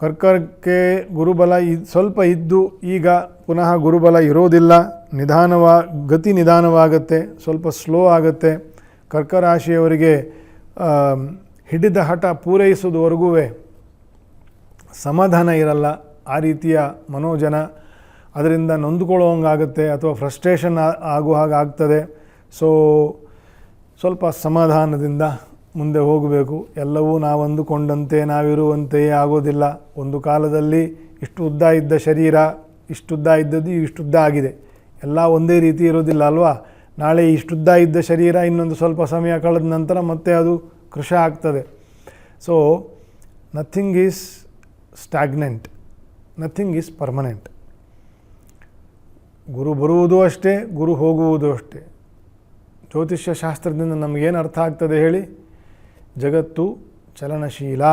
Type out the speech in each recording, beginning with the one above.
ಕರ್ಕಕ್ಕೆ ಗುರುಬಲ ಸ್ವಲ್ಪ ಇದ್ದು ಈಗ ಪುನಃ ಗುರುಬಲ ಇರೋದಿಲ್ಲ, ಗತಿ ನಿಧಾನವಾಗುತ್ತೆ, ಸ್ವಲ್ಪ ಸ್ಲೋ ಆಗುತ್ತೆ. ಕರ್ಕ ರಾಶಿಯವರಿಗೆ ಹಿಡಿದ ಹಠ ಪೂರೈಸೋದುವರೆಗೂ ಸಮಾಧಾನ ಇರಲ್ಲ. ಆ ರೀತಿಯ ಮನೋಜನ, ಅದರಿಂದ ನೊಂದುಕೊಳ್ಳೋಂಗಾಗುತ್ತೆ ಅಥವಾ ಫ್ರಸ್ಟ್ರೇಷನ್ ಆಗುವ ಹಾಗೆ ಆಗ್ತದೆ. ಸೊ ಸ್ವಲ್ಪ ಸಮಾಧಾನದಿಂದ ಮುಂದೆ ಹೋಗಬೇಕು. ಎಲ್ಲವೂ ನಾವು ಅಂದುಕೊಂಡಂತೆ ನಾವಿರುವಂತೆಯೇ ಆಗೋದಿಲ್ಲ. ಒಂದು ಕಾಲದಲ್ಲಿ ಇಷ್ಟು ಉದ್ದ ಇದ್ದ ಶರೀರ, ಇಷ್ಟುದ್ದ ಇದ್ದದ್ದು ಇಷ್ಟುದ್ದ ಆಗಿದೆ. ಎಲ್ಲ ಒಂದೇ ರೀತಿ ಇರೋದಿಲ್ಲ ಅಲ್ವಾ. ನಾಳೆ ಇಷ್ಟುದ್ದ ಇದ್ದ ಶರೀರ ಇನ್ನೊಂದು ಸ್ವಲ್ಪ ಸಮಯ ಕಳೆದ ನಂತರ ಮತ್ತೆ ಅದು ಕೃಶ ಆಗ್ತದೆ. So nothing is stagnant, nothing is permanent. ಗುರು ಬರುವುದೂ ಅಷ್ಟೇ, ಗುರು ಹೋಗುವುದೂ ಅಷ್ಟೇ. ಜ್ಯೋತಿಷ್ಯ ಶಾಸ್ತ್ರದಿಂದ ನಮಗೇನು ಅರ್ಥ ಆಗ್ತದೆ ಹೇಳಿ? ಜಗತ್ತು ಚಲನಶೀಲ.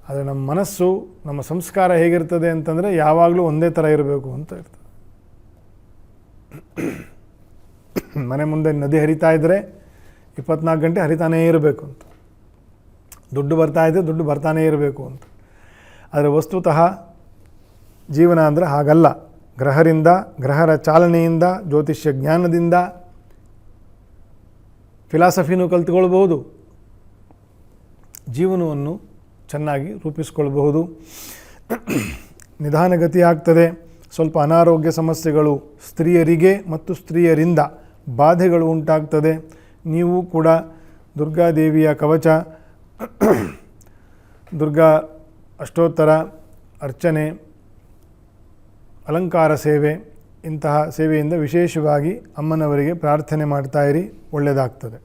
ಆದರೆ ನಮ್ಮ ಮನಸ್ಸು, ನಮ್ಮ ಸಂಸ್ಕಾರ ಹೇಗಿರ್ತದೆ ಅಂತಂದರೆ ಯಾವಾಗಲೂ ಒಂದೇ ಥರ ಇರಬೇಕು ಅಂತ ಇರ್ತದೆ. ಮನೆ ಮುಂದೆ ನದಿ ಹರಿತಾ ಇದ್ದರೆ 24 ಗಂಟೆ ಹರಿತಾನೇ ಇರಬೇಕು ಅಂತ. ದುಡ್ಡು ಬರ್ತಾ ಇದ್ದರೆ ದುಡ್ಡು ಬರ್ತಾನೇ ಇರಬೇಕು ಅಂತ. ಆದರೆ ವಸ್ತುತಃ ಜೀವನ ಅಂದರೆ ಹಾಗಲ್ಲ. ಗ್ರಹರ ಚಾಲನೆಯಿಂದ, ಜ್ಯೋತಿಷ್ಯ ಜ್ಞಾನದಿಂದ ಫಿಲಾಸಫಿನೂ ಕಲ್ತ್ಕೊಳ್ಬಹುದು, ಜೀವನವನ್ನು ಚೆನ್ನಾಗಿ ರೂಪಿಸ್ಕೊಳ್ಬಹುದು. ನಿಧಾನಗತಿ ಆಗ್ತದೆ. ಸ್ವಲ್ಪ ಅನಾರೋಗ್ಯ ಸಮಸ್ಯೆಗಳು ಸ್ತ್ರೀಯರಿಗೆ ಮತ್ತು ಸ್ತ್ರೀಯರಿಂದ ಬಾಧೆಗಳು ಉಂಟಾಗ್ತದೆ. ನೀವು ಕೂಡ ದುರ್ಗಾದೇವಿಯ ಕವಚ, ದುರ್ಗಾ ಅಷ್ಟೋತ್ತರ, ಅರ್ಚನೆ, ಅಲಂಕಾರ ಸೇವೆ, ಇಂತಹ ಸೇವೆಯಿಂದ ವಿಶೇಷವಾಗಿ ಅಮ್ಮನವರಿಗೆ ಪ್ರಾರ್ಥನೆ ಮಾಡ್ತಾಯಿರಿ, ಒಳ್ಳೆಯದಾಗ್ತದೆ.